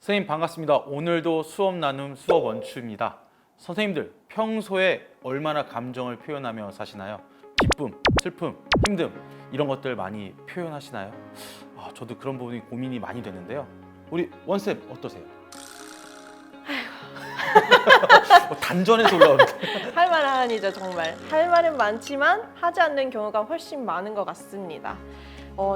선생님 반갑습니다. 오늘도 수업 나눔 수업 원추입니다. 선생님들 평소에 얼마나 감정을 표현하며 사시나요? 기쁨, 슬픔, 힘듦 이런 것들 많이 표현하시나요? 저도 그런 부분이 고민이 많이 되는데요. 우리 원쌤 어떠세요? 단전에서 올라오는데. 할 말은 아니죠, 정말. 할 말은 많지만 하지 않는 경우가 훨씬 많은 것 같습니다.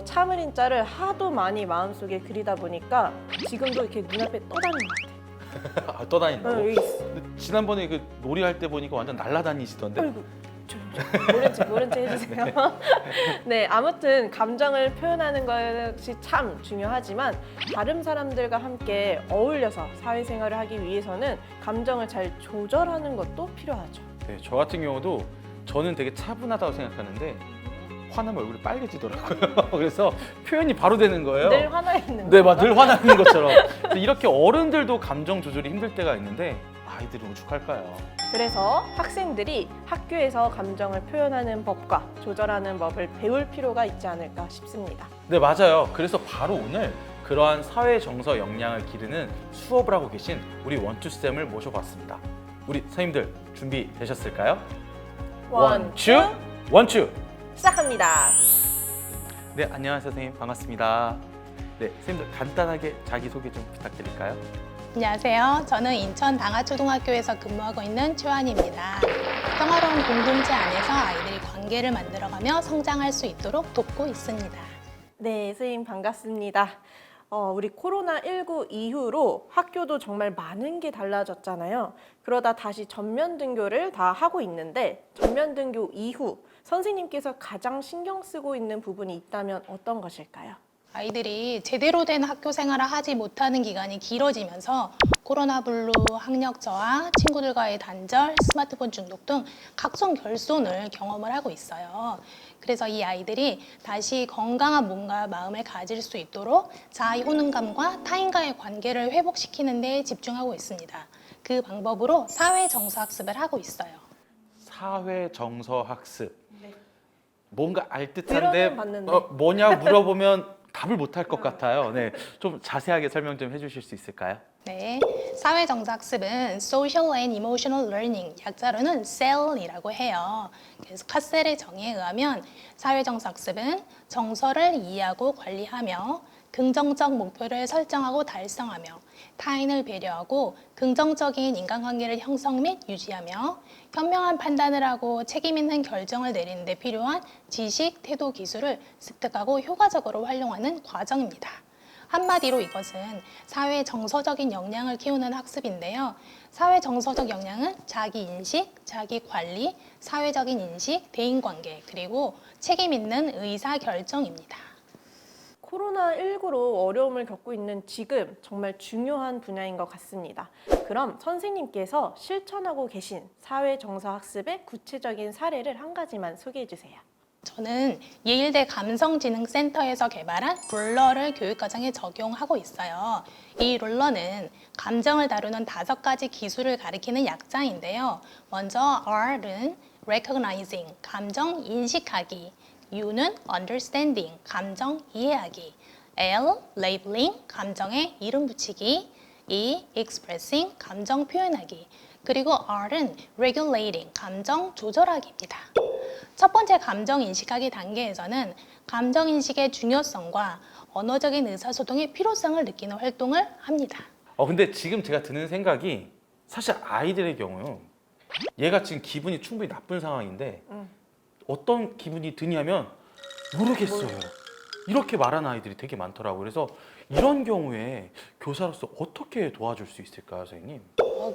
참을 인자를 하도 많이 마음속에 그리다 보니까 지금도 이렇게 눈앞에 떠다니는 것 같아요. 떠다닌다고? 여기 있어. 근데 지난번에 그 놀이할 때 보니까 완전 날아다니시던데. 아이고, 모른 척 해주세요. 네, 아무튼 감정을 표현하는 것이 참 중요하지만 다른 사람들과 함께 어울려서 사회생활을 하기 위해서는 감정을 잘 조절하는 것도 필요하죠. 네, 저 같은 경우도 저는 되게 차분하다고 생각하는데 화나면 얼굴이 빨개지더라고요. 그래서 표현이 바로 되는 거예요. 늘 화나 있는 네, 건가? 늘 화나 있는 것처럼. 이렇게 어른들도 감정 조절이 힘들 때가 있는데 아이들은 오죽할까요? 그래서 학생들이 학교에서 감정을 표현하는 법과 조절하는 법을 배울 필요가 있지 않을까 싶습니다. 네, 맞아요. 그래서 바로 오늘 그러한 사회 정서 역량을 기르는 수업을 하고 계신 우리 원추쌤을 모셔봤습니다. 우리 선생님들 준비되셨을까요? 원추! 시작합니다. 네, 안녕하세요 선생님. 반갑습니다. 네, 선생님들 간단하게 자기소개 좀 부탁드릴까요? 안녕하세요. 저는 인천 당하초등학교에서 근무하고 있는 최환입니다. 평화로운 공동체 안에서 아이들이 관계를 만들어가며 성장할 수 있도록 돕고 있습니다. 네, 선생님 반갑습니다. 우리 코로나19 이후로 학교도 정말 많은 게 달라졌잖아요. 그러다 다시 전면 등교를 다 하고 있는데 전면 등교 이후 선생님께서 가장 신경 쓰고 있는 부분이 있다면 어떤 것일까요? 아이들이 제대로 된 학교 생활을 하지 못하는 기간이 길어지면서 코로나 블루, 학력 저하, 친구들과의 단절, 스마트폰 중독 등 각종 결손을 경험을 하고 있어요. 그래서 이 아이들이 다시 건강한 몸과 마음을 가질 수 있도록 자아 효능감과 타인과의 관계를 회복시키는 데 집중하고 있습니다. 그 방법으로 사회 정서 학습을 하고 있어요. 사회 정서 학습. 네. 뭔가 알 들어는 듯한데 봤는데. 뭐냐 물어보면 답을 못 할 것 같아요. 네, 좀 자세하게 설명 좀 해주실 수 있을까요? 네, 사회 정서 학습은 Social and Emotional Learning, 약자로는 SEL이라고 해요. 그래서 카셀의 정의에 의하면 사회 정서 학습은 정서를 이해하고 관리하며 긍정적 목표를 설정하고 달성하며 타인을 배려하고 긍정적인 인간관계를 형성 및 유지하며 현명한 판단을 하고 책임 있는 결정을 내리는 데 필요한 지식, 태도, 기술을 습득하고 효과적으로 활용하는 과정입니다. 한마디로 이것은 사회 정서적인 역량을 키우는 학습인데요. 사회 정서적 역량은 자기 인식, 자기 관리, 사회적인 인식, 대인관계, 그리고 책임 있는 의사 결정입니다. 코로나19로 어려움을 겪고 있는 지금 정말 중요한 분야인 것 같습니다. 그럼 선생님께서 실천하고 계신 사회 정서 학습의 구체적인 사례를 한 가지만 소개해 주세요. 저는 예일대 감성지능센터에서 개발한 룰러를 교육과정에 적용하고 있어요. 이 룰러는 감정을 다루는 5가지 기술을 가리키는 약자인데요. 먼저 R은 recognizing, 감정 인식하기, U는 understanding, 감정 이해하기, L, labeling, 감정에 이름 붙이기, E, expressing, 감정 표현하기, 그리고 R은 regulating, 감정 조절하기입니다. 첫 번째 감정 인식하기 단계에서는 감정 인식의 중요성과 언어적인 의사소통의 필요성을 느끼는 활동을 합니다. 근데 지금 제가 드는 생각이 사실 아이들의 경우 얘가 지금 기분이 충분히 나쁜 상황인데 어떤 기분이 드냐면 모르겠어요. 이렇게 말하는 아이들이 되게 많더라고요. 그래서 이런 경우에 교사로서 어떻게 도와줄 수 있을까요, 선생님?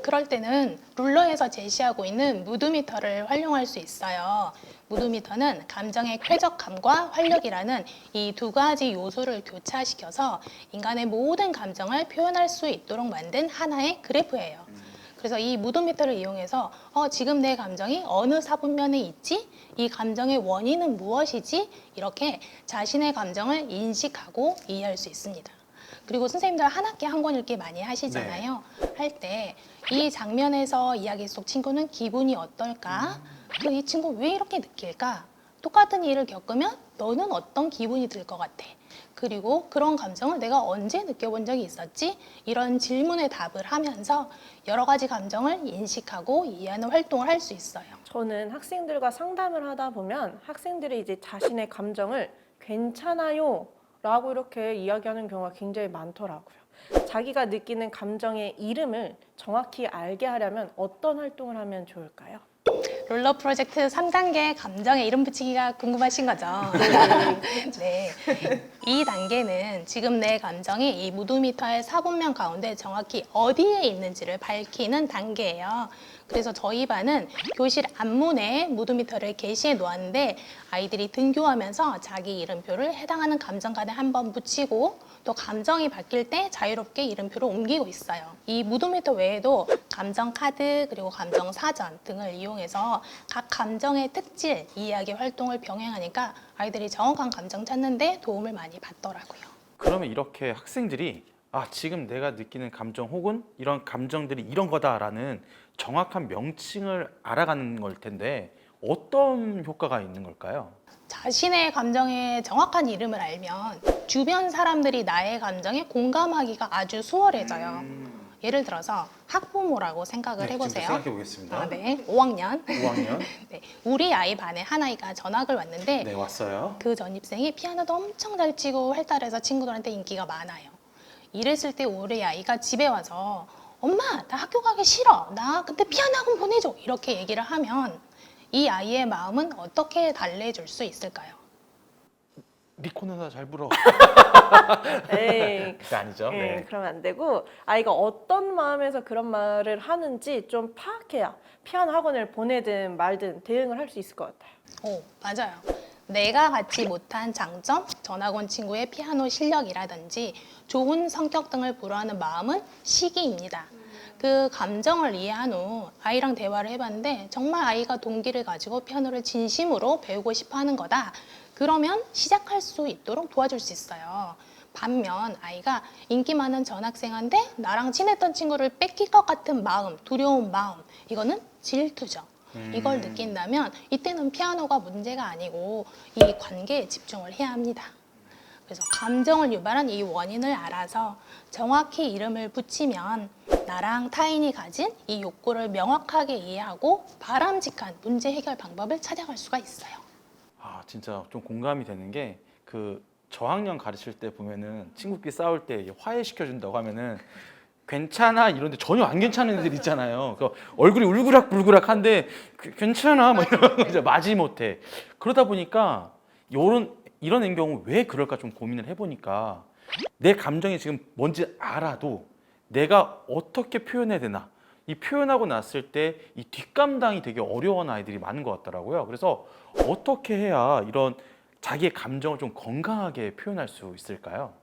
그럴 때는 룰러에서 제시하고 있는 무드미터를 활용할 수 있어요. 무드미터는 감정의 쾌적함과 활력이라는 이 2가지 요소를 교차시켜서 인간의 모든 감정을 표현할 수 있도록 만든 하나의 그래프예요. 그래서 이 무드미터를 이용해서 지금 내 감정이 어느 사분면에 있지? 이 감정의 원인은 무엇이지? 이렇게 자신의 감정을 인식하고 이해할 수 있습니다. 그리고 선생님들 한 학기 한 권 읽기 많이 하시잖아요. 할 때 이 장면에서 이야기 속 친구는 기분이 어떨까? 또 이 친구 왜 이렇게 느낄까? 똑같은 일을 겪으면 너는 어떤 기분이 들 것 같아? 그리고 그런 감정을 내가 언제 느껴본 적이 있었지? 이런 질문에 답을 하면서 여러 가지 감정을 인식하고 이해하는 활동을 할 수 있어요. 저는 학생들과 상담을 하다 보면 학생들이 이제 자신의 감정을 괜찮아요 라고 이렇게 이야기하는 경우가 굉장히 많더라고요. 자기가 느끼는 감정의 이름을 정확히 알게 하려면 어떤 활동을 하면 좋을까요? 롤러 프로젝트 3단계 감정의 이름 붙이기가 궁금하신 거죠? 네. 이 단계는 지금 내 감정이 이 무드미터의 4분면 가운데 정확히 어디에 있는지를 밝히는 단계예요. 그래서 저희 반은 교실 앞문에 무드미터를 게시해 놓았는데 아이들이 등교하면서 자기 이름표를 해당하는 감정칸에 한번 붙이고 또 감정이 바뀔 때 자유롭게 이름표를 옮기고 있어요. 이 무드미터 외에도 감정 카드 그리고 감정 사전 등을 이용해서 각 감정의 특질, 이야기 활동을 병행하니까 아이들이 정확한 감정 찾는 데 도움을 많이 받더라고요. 그러면 이렇게 학생들이 지금 내가 느끼는 감정 혹은 이런 감정들이 이런 거다라는 정확한 명칭을 알아가는 걸 텐데 어떤 효과가 있는 걸까요? 자신의 감정의 정확한 이름을 알면 주변 사람들이 나의 감정에 공감하기가 아주 수월해져요. 예를 들어서 학부모라고 생각을 해보세요. 생각해 보겠습니다. 네, 5학년. 5학년. 네, 우리 아이 반에 한 아이가 전학을 왔는데 네, 왔어요. 그 전입생이 피아노도 엄청 잘 치고 활달해서 친구들한테 인기가 많아요. 이랬을 때 우리 아이가 집에 와서 엄마, 나 학교 가기 싫어. 나 근데 피아노 학원 보내줘. 이렇게 얘기를 하면 이 아이의 마음은 어떻게 달래줄 수 있을까요? 네 코너나 잘 불어. 에이, 그게 아니죠. 네. 그러면 안 되고 아이가 어떤 마음에서 그런 말을 하는지 좀 파악해야 피아노 학원을 보내든 말든 대응을 할 수 있을 것 같아요. 오, 맞아요. 내가 갖지 못한 장점, 전학온 친구의 피아노 실력이라든지 좋은 성격 등을 불허하는 마음은 시기입니다. 그 감정을 이해한 후 아이랑 대화를 해봤는데 정말 아이가 동기를 가지고 피아노를 진심으로 배우고 싶어 하는 거다. 그러면 시작할 수 있도록 도와줄 수 있어요. 반면 아이가 인기 많은 전학생한테 나랑 친했던 친구를 뺏길 것 같은 마음, 두려운 마음, 이거는 질투죠. 이걸 느낀다면 이때는 피아노가 문제가 아니고 이 관계에 집중을 해야 합니다. 그래서 감정을 유발한 이 원인을 알아서 정확히 이름을 붙이면 나랑 타인이 가진 이 욕구를 명확하게 이해하고 바람직한 문제 해결 방법을 찾아갈 수가 있어요. 진짜 좀 공감이 되는 게 그 저학년 가르칠 때 보면은 친구끼리 싸울 때 화해시켜 준다고 하면은 괜찮아 이런데 전혀 안 괜찮은 애들 있잖아요. 그 얼굴이 울그락불그락한데 괜찮아 뭐 이런 거 이제 마지못해. 그러다 보니까 이런 경우 왜 그럴까 좀 고민을 해보니까 내 감정이 지금 뭔지 알아도 내가 어떻게 표현해야 되나 이 표현하고 났을 때 이 뒷감당이 되게 어려운 아이들이 많은 것 같더라고요. 그래서 어떻게 해야 이런 자기의 감정을 좀 건강하게 표현할 수 있을까요?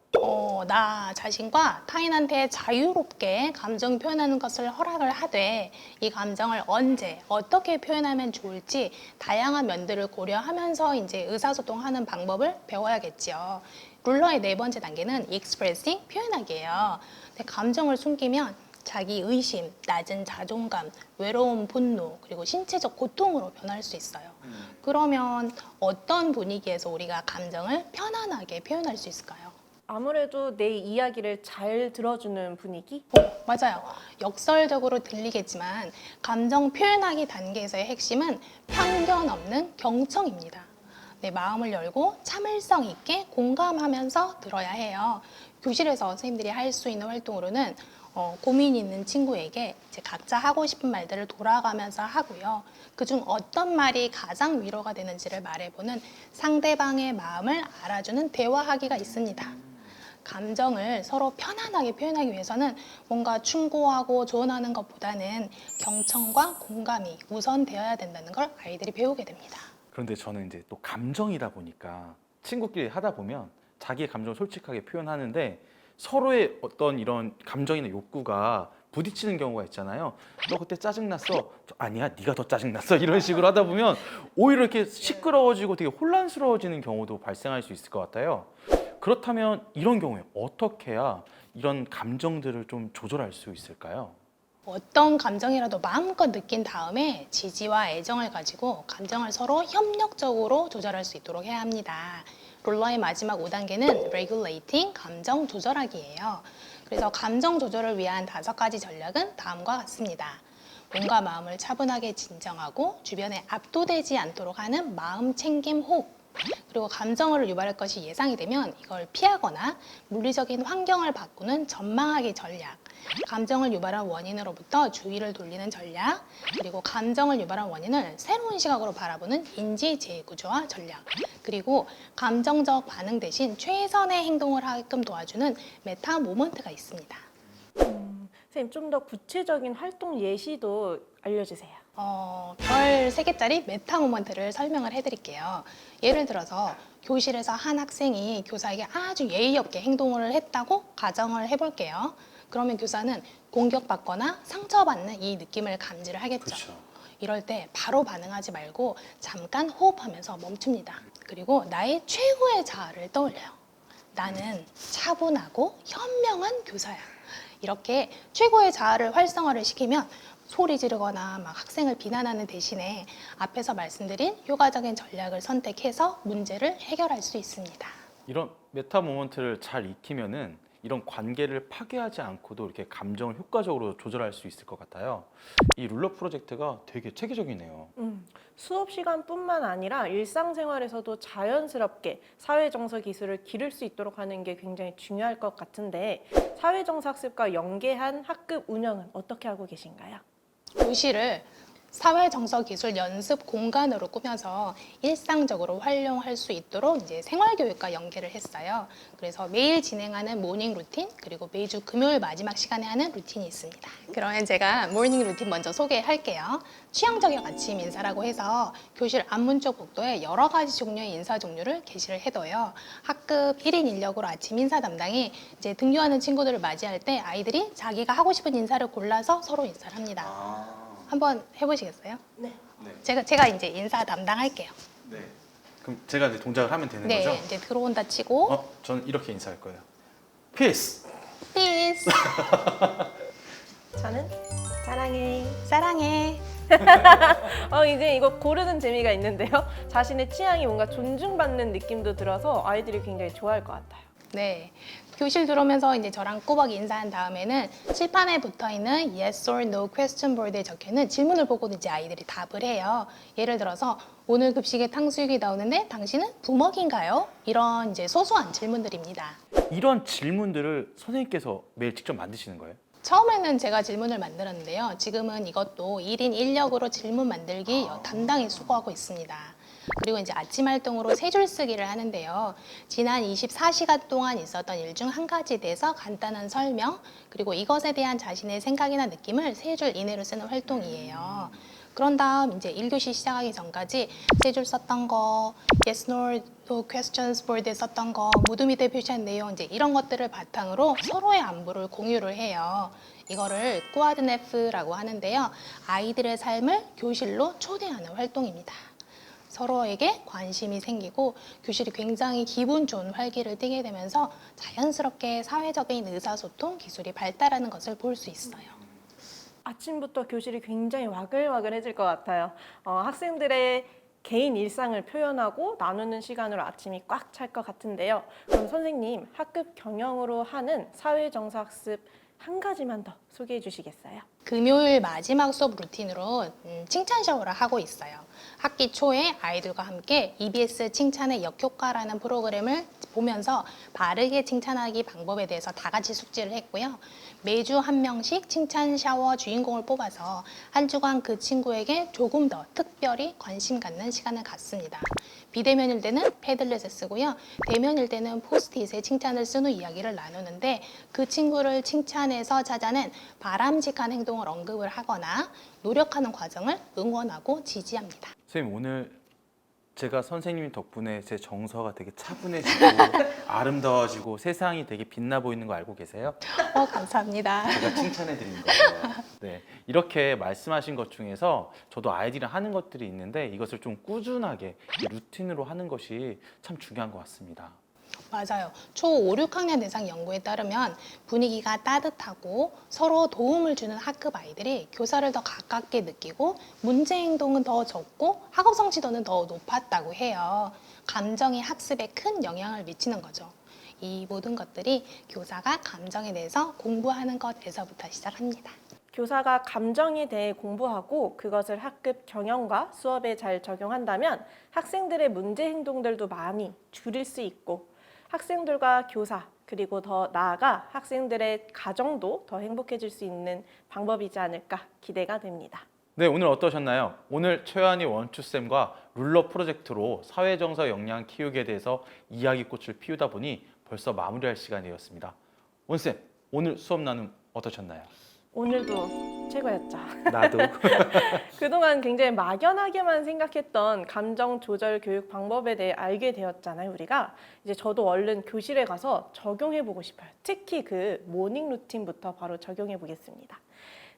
나 자신과 타인한테 자유롭게 감정 표현하는 것을 허락을 하되 이 감정을 언제 어떻게 표현하면 좋을지 다양한 면들을 고려하면서 이제 의사소통하는 방법을 배워야겠죠. 룰러의 네 번째 단계는 expressing, 표현하기예요. 근데 감정을 숨기면 자기 의심, 낮은 자존감, 외로움, 분노, 그리고 신체적 고통으로 변할 수 있어요. 그러면 어떤 분위기에서 우리가 감정을 편안하게 표현할 수 있을까요? 아무래도 내 이야기를 잘 들어주는 분위기? 맞아요. 역설적으로 들리겠지만 감정 표현하기 단계에서의 핵심은 편견 없는 경청입니다. 내 마음을 열고 참을성 있게 공감하면서 들어야 해요. 교실에서 선생님들이 할 수 있는 활동으로는 고민이 있는 친구에게 이제 각자 하고 싶은 말들을 돌아가면서 하고요. 그중 어떤 말이 가장 위로가 되는지를 말해보는 상대방의 마음을 알아주는 대화하기가 있습니다. 감정을 서로 편안하게 표현하기 위해서는 뭔가 충고하고 조언하는 것보다는 경청과 공감이 우선되어야 된다는 걸 아이들이 배우게 됩니다. 그런데 저는 이제 또 감정이다 보니까 친구끼리 하다 보면 자기의 감정을 솔직하게 표현하는데 서로의 어떤 이런 감정이나 욕구가 부딪히는 경우가 있잖아요. 너 그때 짜증났어? 아니야, 네가 더 짜증났어. 이런 식으로 하다 보면 오히려 이렇게 시끄러워지고 되게 혼란스러워지는 경우도 발생할 수 있을 것 같아요. 그렇다면 이런 경우에 어떻게 해야 이런 감정들을 좀 조절할 수 있을까요? 어떤 감정이라도 마음껏 느낀 다음에 지지와 애정을 가지고 감정을 서로 협력적으로 조절할 수 있도록 해야 합니다. 롤러의 마지막 5단계는 regulating, 감정 조절하기예요. 그래서 감정 조절을 위한 5가지 전략은 다음과 같습니다. 몸과 마음을 차분하게 진정하고 주변에 압도되지 않도록 하는 마음 챙김 호흡. 그리고 감정을 유발할 것이 예상이 되면 이걸 피하거나 물리적인 환경을 바꾸는 전망하기 전략. 감정을 유발한 원인으로부터 주의를 돌리는 전략. 그리고 감정을 유발한 원인을 새로운 시각으로 바라보는 인지 재구조화 전략. 그리고 감정적 반응 대신 최선의 행동을 하게끔 도와주는 메타 모먼트가 있습니다. 선생님 좀 더 구체적인 활동 예시도 알려주세요. 별 3개짜리 메타 모먼트를 설명을 해드릴게요. 예를 들어서 교실에서 한 학생이 교사에게 아주 예의 없게 행동을 했다고 가정을 해볼게요. 그러면 교사는 공격받거나 상처받는 이 느낌을 감지를 하겠죠. 그렇죠. 이럴 때 바로 반응하지 말고 잠깐 호흡하면서 멈춥니다. 그리고 나의 최고의 자아를 떠올려요. 나는 차분하고 현명한 교사야. 이렇게 최고의 자아를 활성화를 시키면 소리 지르거나 막 학생을 비난하는 대신에 앞에서 말씀드린 효과적인 전략을 선택해서 문제를 해결할 수 있습니다. 이런 메타 모먼트를 잘 익히면은 이런 관계를 파괴하지 않고도 이렇게 감정을 효과적으로 조절할 수 있을 것 같아요. 이 룰러 프로젝트가 되게 체계적이네요. 수업 시간뿐만 아니라 일상생활에서도 자연스럽게 사회정서 기술을 기를 수 있도록 하는 게 굉장히 중요할 것 같은데 사회정서 학습과 연계한 학급 운영은 어떻게 하고 계신가요? 교실을 사회정서기술 연습 공간으로 꾸며서 일상적으로 활용할 수 있도록 이제 생활교육과 연계를 했어요. 그래서 매일 진행하는 모닝 루틴 그리고 매주 금요일 마지막 시간에 하는 루틴이 있습니다. 그러면 제가 모닝 루틴 먼저 소개할게요. 취향저격 아침 인사라고 해서 교실 앞문 쪽 복도에 여러 가지 종류의 인사 종류를 게시를 해둬요. 학급 1인 인력으로 아침 인사 담당이 이제 등교하는 친구들을 맞이할 때 아이들이 자기가 하고 싶은 인사를 골라서 서로 인사를 합니다. 한번 해보시겠어요? 네. 제가 이제 인사 담당할게요. 네. 그럼 제가 이제 동작을 하면 되는 네, 거죠? 이제 들어온다 치고 저는 이렇게 인사할 거예요. 피스. peace, 저는 사랑해. 사랑해. 이제 이거 고르는 재미가 있는데요. 자신의 취향이 뭔가 존중받는 느낌도 들어서 아이들이 굉장히 좋아할 것 같아요. 네, 교실 들어오면서 이제 저랑 꾸벅 인사한 다음에는 칠판에 붙어있는 yes or no question board에 적혀있는 질문을 보고 이제 아이들이 답을 해요. 예를 들어서 오늘 급식에 탕수육이 나오는데 당신은 부먹인가요? 이런 이제 소소한 질문들입니다. 이런 질문들을 선생님께서 매일 직접 만드시는 거예요? 처음에는 제가 질문을 만들었는데요. 지금은 이것도 1인 1역으로 질문 만들기 담당이 수고하고 있습니다. 그리고 이제 아침 활동으로 3줄 쓰기를 하는데요. 지난 24시간 동안 있었던 일 중 한 가지에 대해서 간단한 설명, 그리고 이것에 대한 자신의 생각이나 느낌을 3줄 이내로 쓰는 활동이에요. 그런 다음 이제 1교시 시작하기 전까지 3줄 썼던 거, yes, no, no questions board에 썼던 거, 무드 밑에 표시한 내용 이제 이런 것들을 바탕으로 서로의 안부를 공유를 해요. 이거를 꾸아드네프라고 하는데요. 아이들의 삶을 교실로 초대하는 활동입니다. 서로에게 관심이 생기고 교실이 굉장히 기분 좋은 활기를 띠게 되면서 자연스럽게 사회적인 의사소통 기술이 발달하는 것을 볼 수 있어요. 아침부터 교실이 굉장히 와글와글해질 것 같아요. 학생들의 개인 일상을 표현하고 나누는 시간으로 아침이 꽉 찰 것 같은데요. 그럼 선생님, 학급 경영으로 하는 사회정서학습 한 가지만 더 소개해 주시겠어요? 금요일 마지막 수업 루틴으로 칭찬 샤워를 하고 있어요. 학기 초에 아이들과 함께 EBS 칭찬의 역효과라는 프로그램을 보면서 바르게 칭찬하기 방법에 대해서 다 같이 숙지를 했고요. 매주 한 명씩 칭찬 샤워 주인공을 뽑아서 한 주간 그 친구에게 조금 더 특별히 관심 갖는 시간을 갖습니다. 비대면일 때는 패들렛을 쓰고요. 대면일 때는 포스트잇에 칭찬을 쓴 후 이야기를 나누는데 그 친구를 칭찬해서 찾아낸 바람직한 행동을 언급을 하거나 노력하는 과정을 응원하고 지지합니다. 선생님 오늘 제가 선생님 덕분에 제 정서가 되게 차분해지고 아름다워지고 세상이 되게 빛나 보이는 거 알고 계세요? 감사합니다. 제가 칭찬해 드린 거예요. 네, 이렇게 말씀하신 것 중에서 저도 아이들이랑 하는 것들이 있는데 이것을 좀 꾸준하게 루틴으로 하는 것이 참 중요한 것 같습니다. 맞아요. 초 5, 6학년 대상 연구에 따르면 분위기가 따뜻하고 서로 도움을 주는 학급 아이들이 교사를 더 가깝게 느끼고 문제 행동은 더 적고 학업 성취도는 더 높았다고 해요. 감정이 학습에 큰 영향을 미치는 거죠. 이 모든 것들이 교사가 감정에 대해서 공부하는 것에서부터 시작합니다. 교사가 감정에 대해 공부하고 그것을 학급 경영과 수업에 잘 적용한다면 학생들의 문제 행동들도 많이 줄일 수 있고 학생들과 교사 그리고 더 나아가 학생들의 가정도 더 행복해질 수 있는 방법이지 않을까 기대가 됩니다. 네, 오늘 어떠셨나요? 오늘 최환희 원추쌤과 룰러 프로젝트로 사회정서 역량 키우기에 대해서 이야기꽃을 피우다 보니 벌써 마무리할 시간이었습니다. 원쌤, 오늘 수업 나눔 어떠셨나요? 오늘도 최고였죠. 나도. 그동안 굉장히 막연하게만 생각했던 감정 조절 교육 방법에 대해 알게 되었잖아요, 우리가. 이제 저도 얼른 교실에 가서 적용해 보고 싶어요. 특히 그 모닝 루틴부터 바로 적용해 보겠습니다.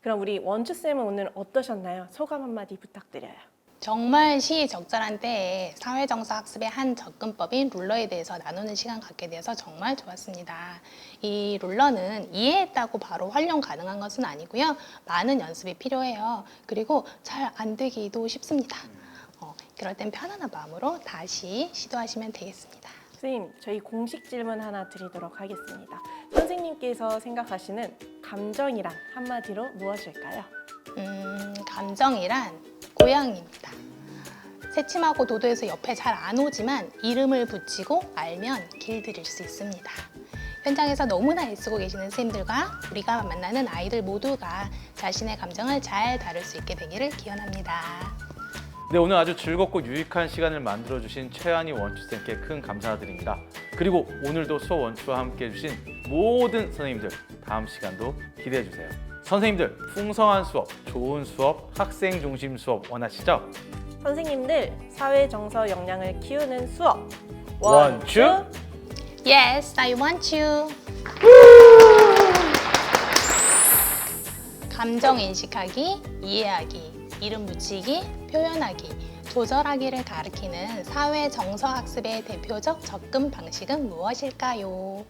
그럼 우리 원추쌤은 오늘 어떠셨나요? 소감 한마디 부탁드려요. 정말 시의적절한 때에 사회정서 학습의 한 접근법인 룰러에 대해서 나누는 시간 갖게 되어서 정말 좋았습니다. 이 룰러는 이해했다고 바로 활용 가능한 것은 아니고요. 많은 연습이 필요해요. 그리고 잘 안 되기도 쉽습니다. 그럴 땐 편안한 마음으로 다시 시도하시면 되겠습니다. 선생님, 저희 공식 질문 하나 드리도록 하겠습니다. 선생님께서 생각하시는 감정이란 한마디로 무엇일까요? 감정이란 고양이입니다. 새침하고 도도해서 옆에 잘 안 오지만 이름을 붙이고 알면 길들일 수 있습니다. 현장에서 너무나 애쓰고 계시는 선생님들과 우리가 만나는 아이들 모두가 자신의 감정을 잘 다룰 수 있게 되기를 기원합니다. 네, 오늘 아주 즐겁고 유익한 시간을 만들어주신 최환희 원추쌤께 큰 감사드립니다. 그리고 오늘도 수업 원추와 함께 해주신 모든 선생님들, 다음 시간도 기대해주세요. 선생님들, 풍성한 수업, 좋은 수업, 학생 중심 수업 원하시죠? 선생님들, 사회정서 역량을 키우는 수업 원추! Yes, I want you. 감정 인식하기, 이해하기, 이름 붙이기, 표현하기, 조절하기를 가리키는 사회 정서 학습의 대표적 접근 방식은 무엇일까요?